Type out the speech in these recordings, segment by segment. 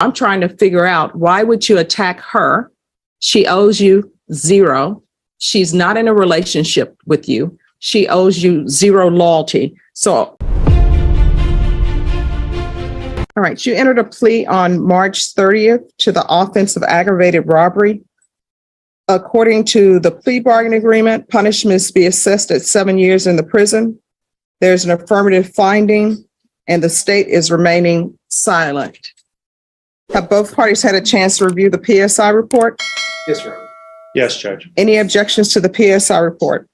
I'm trying to figure out, why would you attack her? She owes you zero. She's not in a relationship with you. She owes you zero loyalty. So, all right, you entered a plea on March 30th to the offense of aggravated robbery. According to the plea bargaining agreement, punishments be assessed at 7 years in the prison. There's an affirmative finding, and the state is remaining silent. Have both parties had a chance to review the PSI report? Yes, sir. Yes, Judge. Any objections to the PSI report?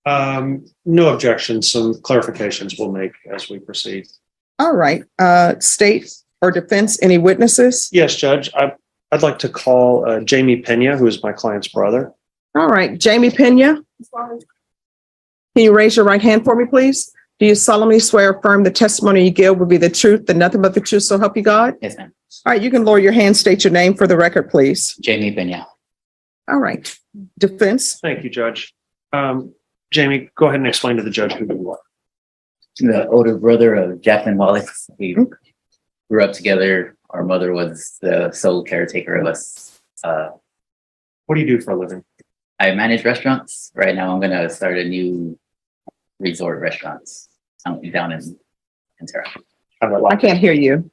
No objections. Some clarifications we'll make as we proceed. All right. State or defense, any witnesses? Yes, Judge. I'd like to call Jamie Pena, who is my client's brother. All right. Jamie Pena, can you raise your right hand for me, please? Do you solemnly swear or affirm the testimony you give will be the truth and nothing but the truth, so help you God? Yes, ma'am. All right. You can lower your hand, state your name for the record, please. Jamie Pena. All right. Defense? Thank you, Judge. Jamie, go ahead and explain to the judge who you are. The older brother of Jacqueline Wallace. We grew up together. Our mother was the sole caretaker of us. What do you do for a living? I manage restaurants. Right now, I'm going to start a new resort restaurants down in Quintero. I can't hear you.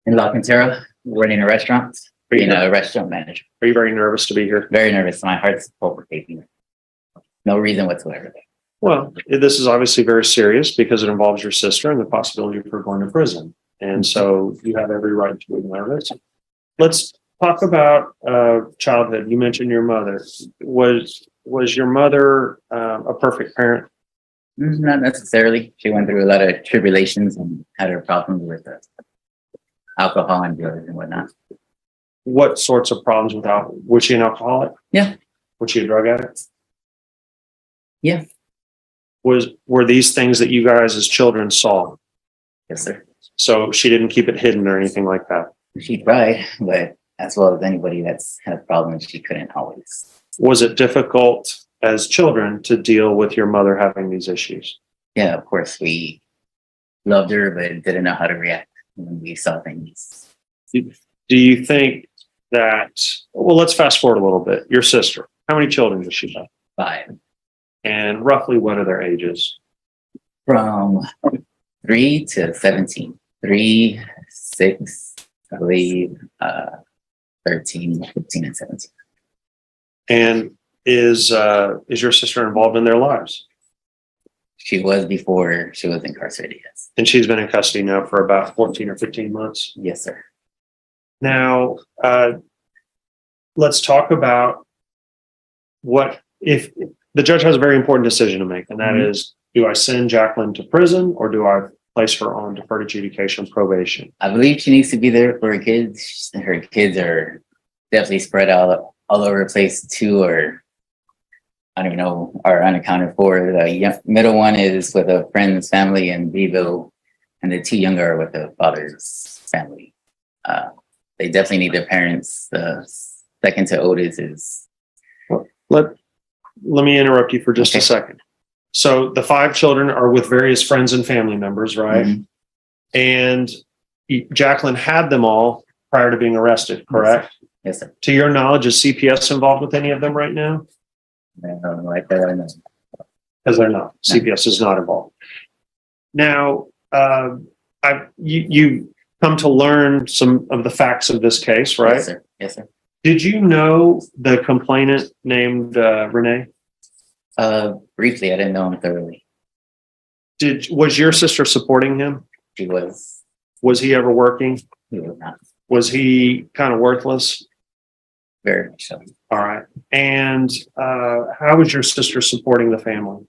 In La Quintero, running a restaurant, being a restaurant manager. Are you very nervous to be here? Very nervous. My heart's palpitating. No reason whatsoever. Well, this is obviously very serious because it involves your sister and the possibility for going to prison. And so you have every right to be nervous. Let's talk about childhood. You mentioned your mother. Was your mother a perfect parent? Not necessarily. She went through a lot of tribulations and had her problems with alcohol and drugs and whatnot. What sorts of problems was she an alcoholic? Yeah. Was she a drug addict? Yeah. Were these things that you guys as children saw? Yes, sir. So she didn't keep it hidden or anything like that? She tried, but as well as anybody that's had problems, she couldn't always. Was it difficult as children to deal with your mother having these issues? Yeah, of course. We loved her, but didn't know how to react when we saw things. Do you think that, well, let's fast forward a little bit. Your sister, how many children does she have? 5. And roughly what are their ages? From 3 to 17. 3, 6, I believe, 13, 15, and 17. And is your sister involved in their lives? She was before she was incarcerated, yes. And she's been in custody now for about 14 or 15 months? Yes, sir. Now, let's talk about what if the judge has a very important decision to make, and that is, do I send Jacqueline to prison or do I place her on deferred adjudication probation? I believe she needs to be there for her kids. Her kids are definitely spread out all over the place too, or I don't even know, are unaccounted for. The middle one is with a friend's family in Beeville, and the 2 younger are with the father's family. They definitely need their parents. The second to oldest is. Let me interrupt you for just a second. So the 5 children are with various friends and family members, right? Mm-hmm. And Jacqueline had them all prior to being arrested, correct? Yes, sir. To your knowledge, is CPS involved with any of them right now? Right there, I know. Because they're not. CPS is not involved. Now, you come to learn some of the facts of this case, right? Yes, sir. Yes, sir. Did you know the complainant named Renee? Briefly, I didn't know him thoroughly. Was your sister supporting him? She was. Was he ever working? He was not. Was he kind of worthless? Very much so. All right. And how was your sister supporting the family?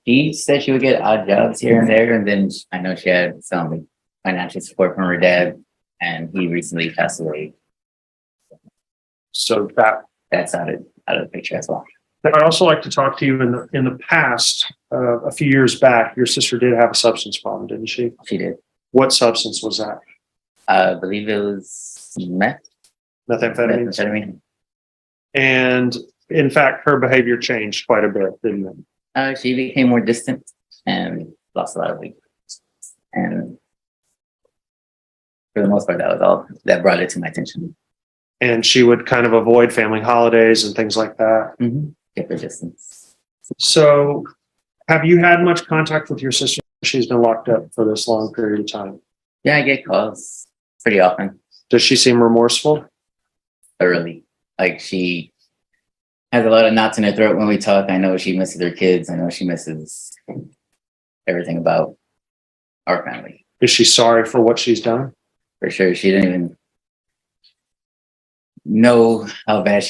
She said she would get odd jobs here and there, and then I know she had some financial support from her dad, and he recently passed away. So that's out of the picture as well. I'd also like to talk to you in the past. A few years back, your sister did have a substance problem, didn't she? She did. What substance was that? I believe it was methamphetamine. And in fact, her behavior changed quite a bit, didn't it? She became more distant and lost a lot of weight. And for the most part, that was all that brought it to my attention. And she would kind of avoid family holidays and things like that. Keep her distance. So have you had much contact with your sister? She's been locked up for this long period of time. Yeah, I get calls pretty often, Does she seem remorseful? thoroughly. Like, she has a lot of knots in her throat when we talk. I know she misses her kids. I know she misses everything about our family. Is she sorry for what she's done? For sure. She didn't even know how bad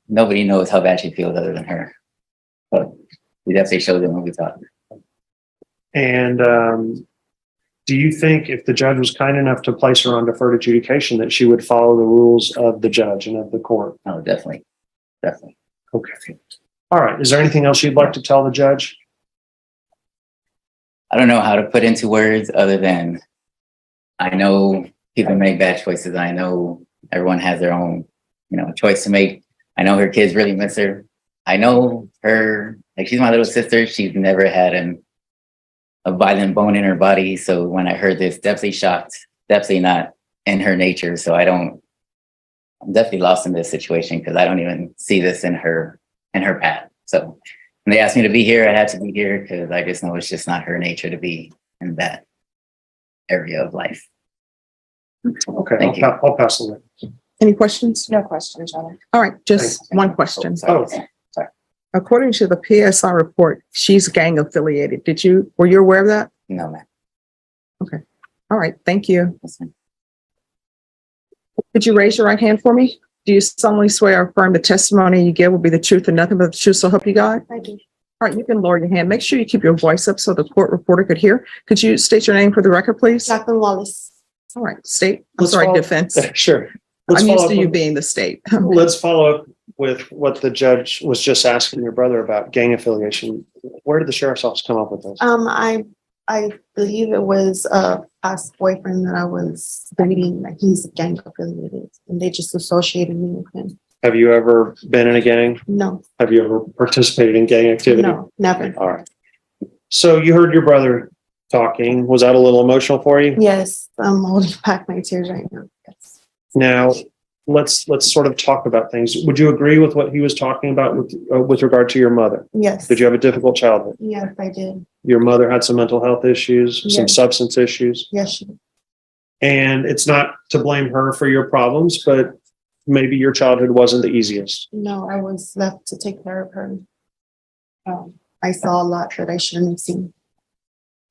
nobody knows how bad she feels other than her. But we definitely showed it when we talked. And do you think if the judge was kind enough to place her on deferred adjudication that she would follow the rules of the judge and of the court? Oh, definitely. Definitely. Okay. All right. Is there anything else you'd like to tell the judge? I don't know how to put into words other than I know people make bad choices. I know everyone has their own, choice to make. I know her kids really miss her. I know her, like, she's my little sister. She's never had a violent bone in her body. So when I heard this, definitely shocked, definitely not in her nature. So I'm definitely lost in this situation because I don't even see this in her path. So when they asked me to be here, I had to be here because I just know it's just not her nature to be in that area of life. Okay. Thank you. I'll pass the way. Any questions? No questions, Your Honor. All right, just Thanks. one question. Oh, According to the PSI report, she's gang affiliated. Were you aware of that? No, ma'am. All right, thank you. That's fine. Could you raise your right hand for me? Do you solemnly swear or affirm the testimony you give will be the truth and nothing but the truth, so help you God? I do. All right, you can lower your hand. Make sure you keep your voice up so the court reporter could hear. Could you state your name for the record, please? Jacqueline Wallace. All right, state. Let's follow- Defense. Sure. I'm used to you with, being the state. let's follow up with what the judge was just asking your brother about gang affiliation. Where did the sheriff's office come up with this? I believe it was a past boyfriend that I was dating, like he's gang affiliated, and they just associated me with him. Have you ever been in a gang? No, Have you ever participated in gang activity? no, never. All right. So you heard your brother talking. Was that a little emotional for you? Yes, I'm holding back my tears right now. Yes. Now, let's sort of talk about things. Would you agree with what he was talking about with regard to your mother? Yes. Did you have a difficult childhood? Yes, I did. Your mother had some mental health issues, some Yes. substance issues, Yes, she did. and it's not to blame her for your problems, but maybe your childhood wasn't the easiest. No, I was left to take care of her. I saw a lot that I shouldn't have seen.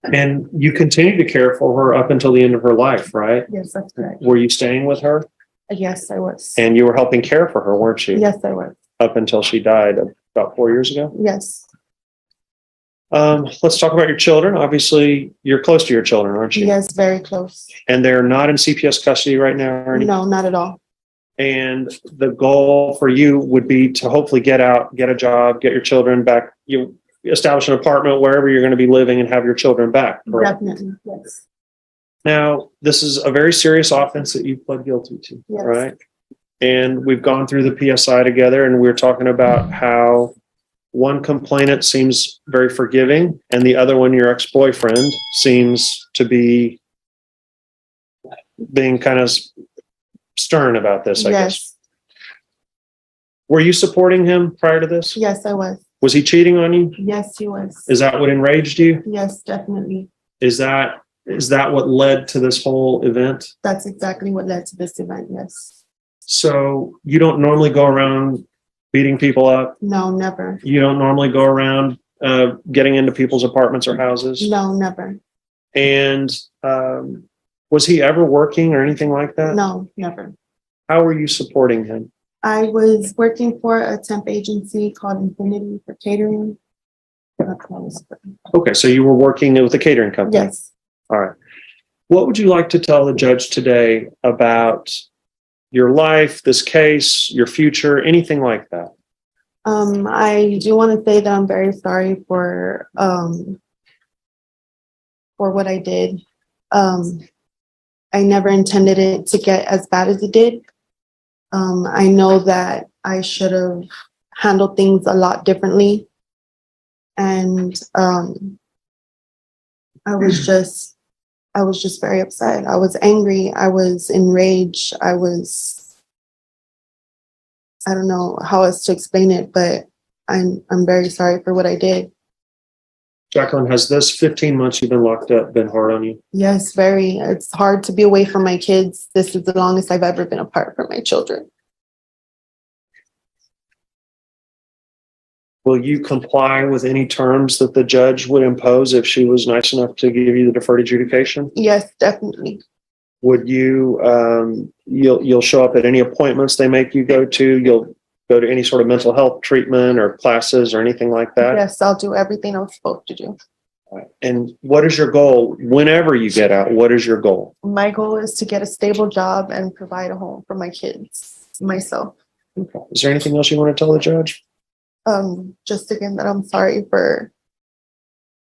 And you continued to care for her up until the end of her life, right? Yes, that's correct. Were you staying with her? Yes, I was. And you were helping care for her, weren't you? Yes, I was. Up until she died about 4 years ago. Yes. Let's talk about your children. Obviously, you're close to your children, aren't you? Yes, very close. And they're not in CPS custody right now or anything? No, not at all. And the goal for you would be to hopefully get out, get a job, get your children back, you establish an apartment wherever you're going to be living and have your children back. Correct? Definitely. Yes. Now, this is a very serious offense that you pled guilty to, Yes. right? And we've gone through the PSI together and we're talking about how one complainant seems very forgiving and the other one, your ex-boyfriend, seems to be being kind of stern about this, I guess. Yes. Were you supporting him prior to this? Yes, I was. Was he cheating on you? Yes, he was. Is that what enraged you? Yes, definitely. Is that what led to this whole event? That's exactly what led to this event. Yes. So you don't normally go around beating people up? No, never. You don't normally go around getting into people's apartments or houses? No, never. And was he ever working or anything like that? No, never. How were you supporting him? I was working for a temp agency called Infinity for catering. That's what I was doing. Okay, so you were working with a catering company? Yes. All right. What would you like to tell the judge today about your life, this case, your future, anything like that? I do want to say that I'm very sorry for what I did. I never intended it to get as bad as it did. I know that I should have handled things a lot differently. And I I was just very upset. I was angry. I was enraged. I don't know how else to explain it, but I'm very sorry for what I did. Jacqueline, has this 15 months you've been locked up been hard on you? Yes, very. It's hard to be away from my kids. This is the longest I've ever been apart from my children. Will you comply with any terms that the judge would impose if she was nice enough to give you the deferred adjudication? Yes, definitely. Would you, you'll show up at any appointments they make you go to? You'll go to any sort of mental health treatment or classes or anything like that? Yes, I'll do everything I'm supposed to do. And what is your goal whenever you get out? What is your goal? My goal is to get a stable job and provide a home for my kids, myself. Okay. Is there anything else you want to tell the judge? Just again that I'm sorry for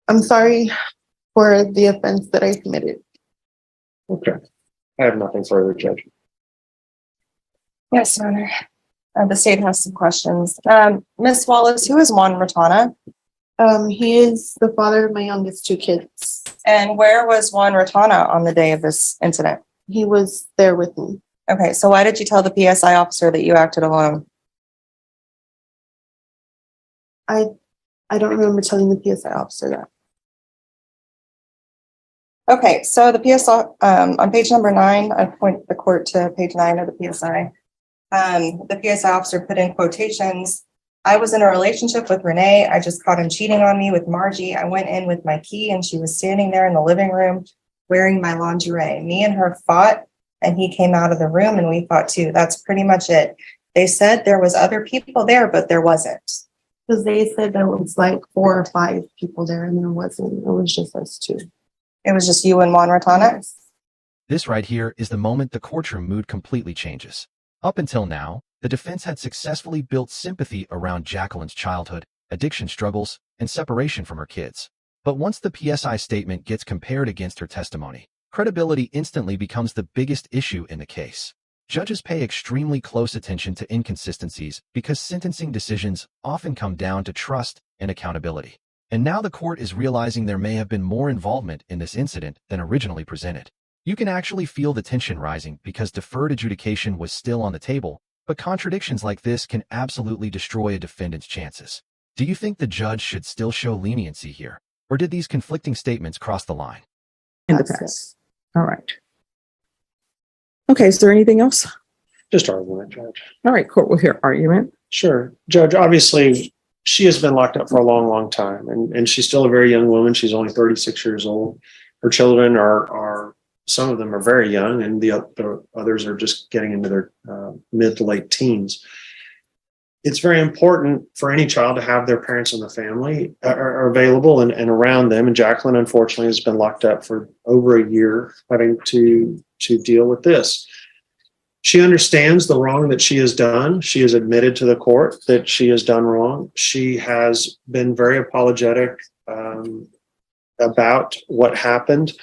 the offense that I committed. Okay. I have nothing further, Judge. Yes, Your Honor. The state has some questions. Ms. Wallace, who is Juan Rattana? He is the father of my youngest two kids. And where was Juan Rattana on the day of this incident? He was there with me. Okay, so why did you tell the PSI officer that you acted alone? I don't remember telling the PSI officer that. Okay, so the PSI, on page number 9, I point the court to page 9 of the PSI. The PSI officer put in quotations, "I was in a relationship with Renee. I just caught him cheating on me with Margie. I went in with my key and she was standing there in the living room wearing my lingerie. Me and her fought and he came out of the room and we fought too." That's pretty much it. They said there was other people there, but there wasn't. Because they said there was like 4 or 5 people there and there wasn't. It was just us two. It was just you and Juan Rattana? This right here is the moment the courtroom mood completely changes. Up until now, the defense had successfully built sympathy around Jacqueline's childhood, addiction struggles, and separation from her kids. But once the PSI statement gets compared against her testimony, credibility instantly becomes the biggest issue in the case. Judges pay extremely close attention to inconsistencies because sentencing decisions often come down to trust and accountability. And now the court is realizing there may have been more involvement in this incident than originally presented. You can actually feel the tension rising because deferred adjudication was still on the table, but contradictions like this can absolutely destroy a defendant's chances. Do you think the judge should still show leniency here, or did these conflicting statements cross the line? In the past. All right. Okay, is there anything else? Just argument, Judge. All right, court will hear argument. Sure. Judge, obviously, she has been locked up for a long, long time, and she's still a very young woman. She's only 36 years old. Her children are some of them are very young, and the others are just getting into their mid to late teens. It's very important for any child to have their parents and the family are available and around them. And Jacqueline, unfortunately, has been locked up for over a year, having to deal with this. She understands the wrong that she has done. She has admitted to the court that she has done wrong. She has been very apologetic about what happened.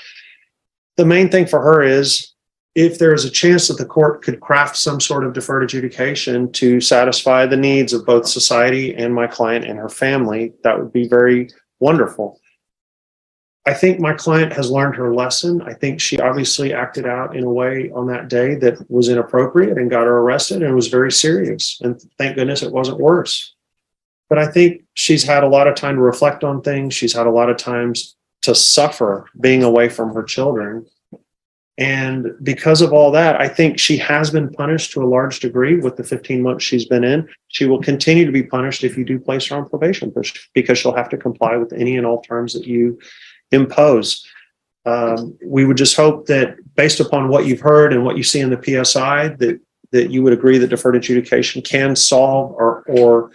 The main thing for her is, if there is a chance that the court could craft some sort of deferred adjudication to satisfy the needs of both society and my client and her family, that would be very wonderful. I think my client has learned her lesson. I think she obviously acted out in a way on that day that was inappropriate and got her arrested and was very serious. And thank goodness it wasn't worse. But I think she's had a lot of time to reflect on things. She's had a lot of times to suffer being away from her children. And because of all that, I think she has been punished to a large degree with the 15 months she's been in. She will continue to be punished if you do place her on probation, because she'll have to comply with any and all terms that you impose. We would just hope that, based upon what you've heard and what you see in the PSI, that you would agree that deferred adjudication can solve or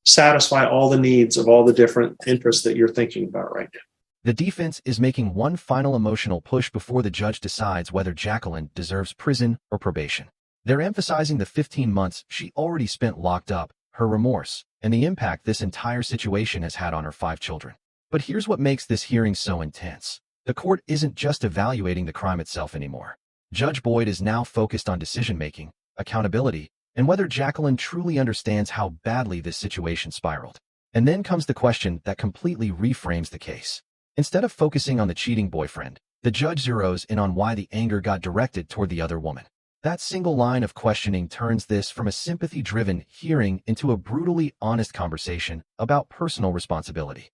satisfy all the needs of all the different interests that you're thinking about right now. The defense is making one final emotional push before the judge decides whether Jacqueline deserves prison or probation. They're emphasizing the 15 months she already spent locked up, her remorse, and the impact this entire situation has had on her 5 children. But here's what makes this hearing so intense. The court isn't just evaluating the crime itself anymore. Judge Boyd is now focused on decision-making, accountability, and whether Jacqueline truly understands how badly this situation spiraled. And then comes the question that completely reframes the case. Instead of focusing on the cheating boyfriend, the judge zeroes in on why the anger got directed toward the other woman. That single line of questioning turns this from a sympathy-driven hearing into a brutally honest conversation about personal responsibility.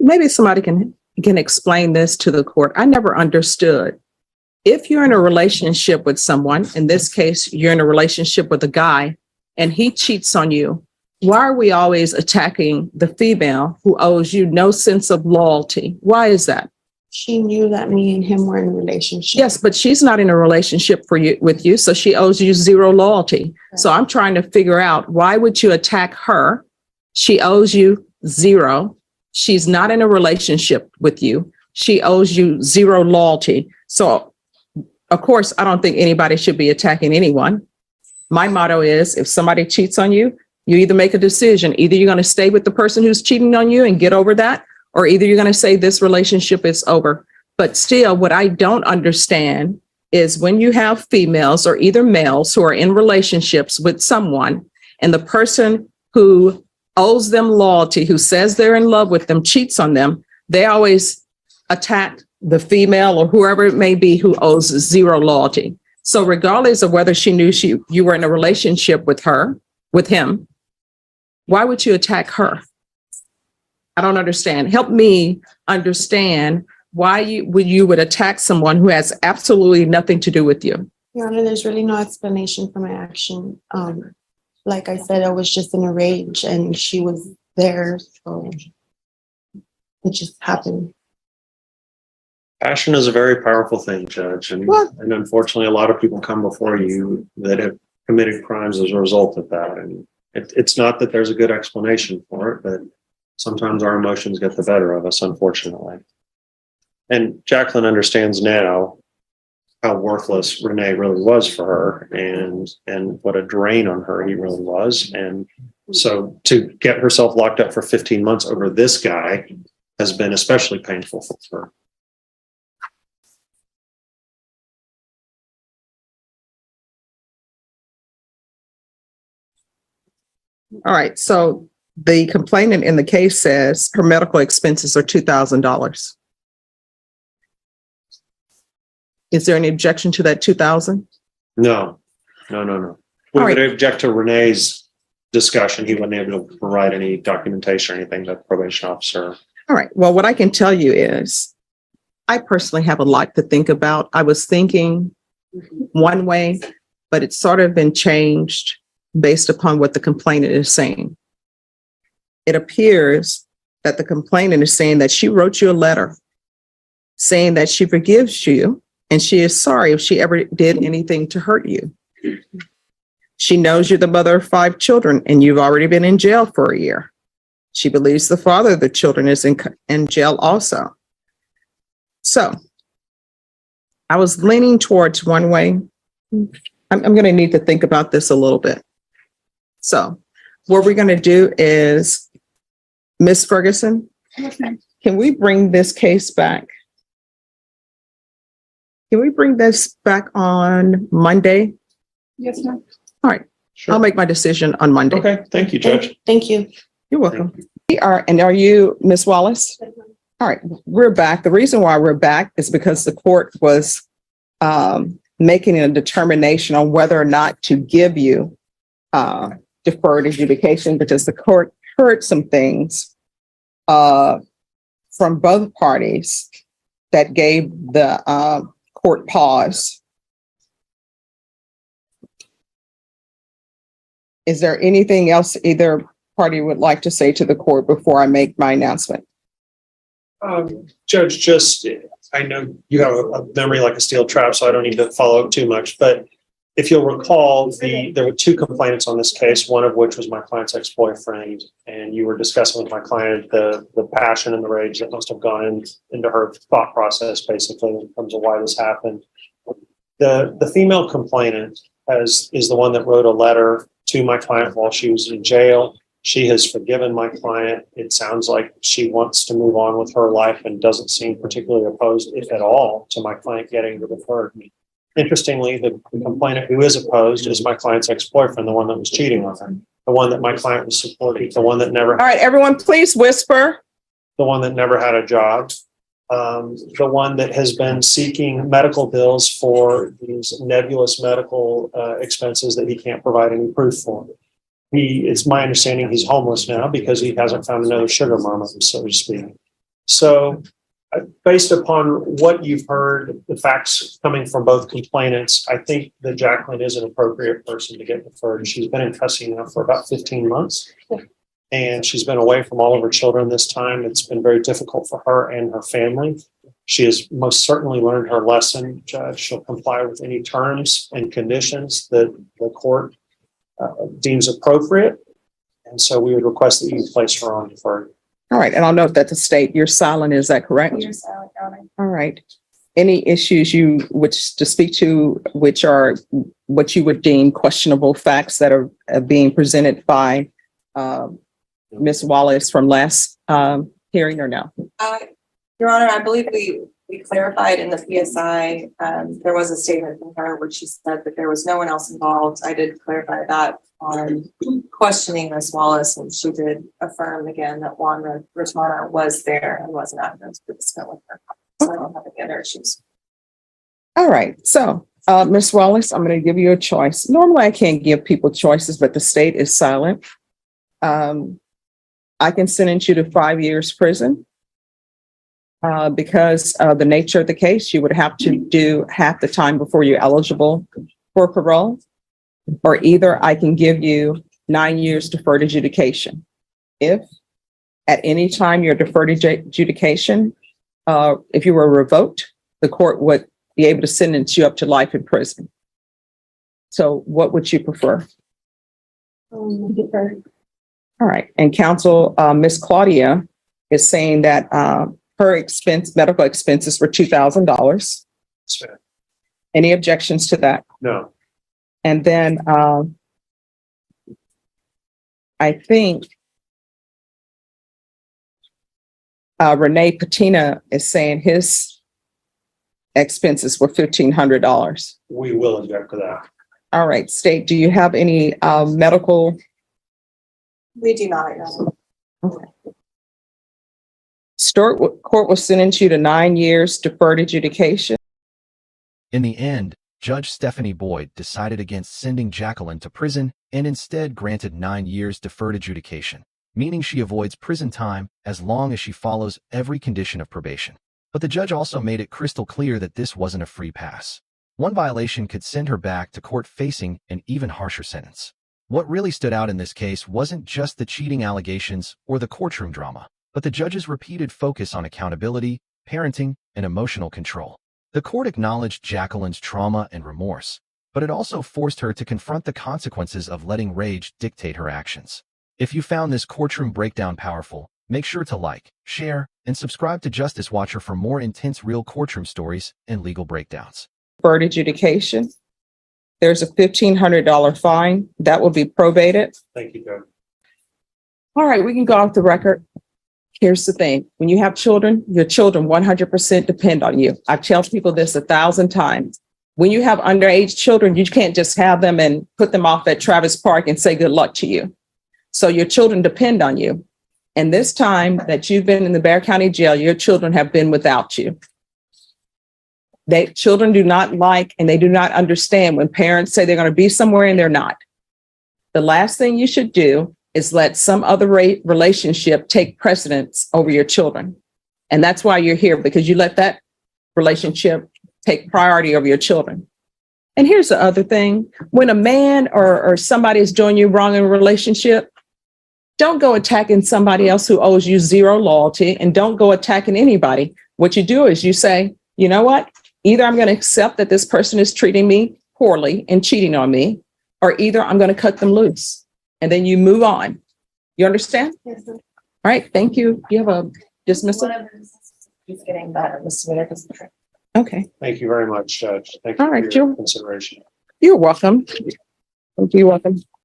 Maybe somebody can explain this to the court. I never understood. If you're in a relationship with someone, in this case, you're in a relationship with a guy, and he cheats on you, why are we always attacking the female who owes you no sense of loyalty? Why is that? She knew that me and him were in a relationship. Yes, but she's not in a relationship with you, so she owes you zero loyalty. So I'm trying to figure out, why would you attack her? She owes you zero. She's not in a relationship with you. She owes you zero loyalty. So, of course, I don't think anybody should be attacking anyone. My motto is, if somebody cheats on you, you either make a decision. Either you're going to stay with the person who's cheating on you and get over that, or either you're going to say this relationship is over. But still, what I don't understand is when you have females or either males who are in relationships with someone, and the person who owes them loyalty, who says they're in love with them, cheats on them, they always attack the female or whoever it may be who owes zero loyalty. So regardless of whether she knew you were in a relationship with him, why would you attack her? I don't understand. Help me understand why you would attack someone who has absolutely nothing to do with you. Your Honor, there's really no explanation for my action. Like I said, I was just in a rage and she was there, so it just happened. Passion is a very powerful thing, Judge, and unfortunately, a lot of people come before you that have committed crimes as a result of that. And it's not that there's a good explanation for it, but sometimes our emotions get the better of us, unfortunately. And Jacqueline understands now how worthless Renee really was for her, and what a drain on her he really was. And so to get herself locked up for 15 months over this guy has been especially painful for her. All right, so the complainant in the case says her medical expenses are $2,000. Is there any objection to that $2,000? No. We All would right. object to Renee's discussion. He wasn't able to provide any documentation or anything to the probation officer. All right, well, what I can tell you is I personally have a lot to think about. I was thinking one way, but it's sort of been changed based upon what the complainant is saying. It appears that the complainant is saying that she wrote you a letter saying that she forgives you and she is sorry if she ever did anything to hurt you. She knows you're the mother of 5 children and you've already been in jail for a year. She believes the father of the children is in jail also. So I was leaning towards one way. I'm going to need to think about this a little bit. So what we're going to do is, Ms. Ferguson, can we bring this case back? Can we bring this back on Monday? Yes, ma'am. All right, I'll make my decision on Monday. Okay, thank you, Judge. Thank you. You're welcome. Are you Ms. Wallace? All right, we're back. The reason why we're back is because the court was making a determination on whether or not to give you deferred adjudication, because the court heard some things from both parties that gave the court pause. Is there anything else either party would like to say to the court before I make my announcement? Judge, I know you have a memory like a steel trap, so I don't need to follow up too much, but if you'll recall, there were 2 complainants on this case, one of which was my client's ex-boyfriend, and you were discussing with my client the passion and the rage that must have gone into her thought process, basically, in terms of why this happened. The female complainant is the one that wrote a letter to my client while she was in jail. She has forgiven my client. It sounds like she wants to move on with her life and doesn't seem particularly opposed, if at all, to my client getting the deferred. Interestingly, the complainant who is opposed is my client's ex-boyfriend, the one that was cheating on her, the one that my client was supporting, the one that never. All right, everyone, please whisper. The one that never had a job, the one that has been seeking medical bills for these nebulous medical expenses that he can't provide any proof for. It's my understanding he's homeless now because he hasn't found another sugar mama, so to speak. So based upon what you've heard, the facts coming from both complainants, I think that Jacqueline is an appropriate person to get deferred. She's been in custody now for about 15 months. And she's been away from all of her children this time. It's been very difficult for her and her family. She has most certainly learned her lesson, Judge. She'll comply with any terms and conditions that the court deems appropriate. And so we would request that you place her on deferred. All right. And I'll note that the state, you're silent. Is that correct? You're silent, Your Honor. All right. Any issues you wish to speak to, which are what you would deem questionable facts that are being presented by Ms. Wallace from last hearing or no? Your Honor, I believe we clarified in the PSI, there was a statement from her where she said that there was no one else involved. I did clarify that on questioning Ms. Wallace, and she did affirm again that Juan Rattana was there and was not going to participate with her. So I don't have any other issues. All right. So, Ms. Wallace, I'm going to give you a choice. Normally, I can't give people choices, but the state is silent. I can sentence you to 5 years prison. Because of the nature of the case, you would have to do half the time before you're eligible for parole, or either I can give you 9 years deferred adjudication. If at any time your deferred adjudication, if you were revoked, the court would be able to sentence you up to life in prison. So what would you prefer? Deferred. All right. And counsel, Ms. Claudia is saying that her medical expenses were $2,000. Any objections to that? No. And then I think Renee Patina is saying his expenses were $1,500. We will object to that. All right, state, do you have any medical? We do not, Your Honor. Okay. Court will sentence you to 9 years deferred adjudication. In the end, Judge Stephanie Boyd decided against sending Jacqueline to prison and instead granted 9 years deferred adjudication, meaning she avoids prison time as long as she follows every condition of probation. But the judge also made it crystal clear that this wasn't a free pass. One violation could send her back to court facing an even harsher sentence. What really stood out in this case wasn't just the cheating allegations or the courtroom drama, but the judge's repeated focus on accountability, parenting, and emotional control. The court acknowledged Jacqueline's trauma and remorse, but it also forced her to confront the consequences of letting rage dictate her actions. If you found this courtroom breakdown powerful, make sure to like, share, and subscribe to Justice Watcher for more intense real courtroom stories and legal breakdowns. Deferred adjudication. There's a $1,500 fine that will be probated. Thank you, Judge. All right, we can go off the record. Here's the thing. When you have children, your children 100% depend on you. I tell people this 1,000 times. When you have underage children, you can't just have them and put them off at Travis Park and say good luck to you. So your children depend on you. And this time that you've been in the Bexar County Jail, your children have been without you. Children do not like and they do not understand when parents say they're going to be somewhere and they're not. The last thing you should do is let some other relationship take precedence over your children. And that's why you're here, because you let that relationship take priority over your children. And here's the other thing. When a man or somebody is doing you wrong in a relationship, don't go attacking somebody else who owes you zero loyalty, and don't go attacking anybody. What you do is you say, you know what? Either I'm going to accept that this person is treating me poorly and cheating on me, or either I'm going to cut them loose. And then you move on. You understand? Yes, sir. All right. Thank you. You have a dismissal? He's getting better. Okay. Thank you very much, Judge. Thank you All right, for your Joe. consideration. You're welcome. You're welcome.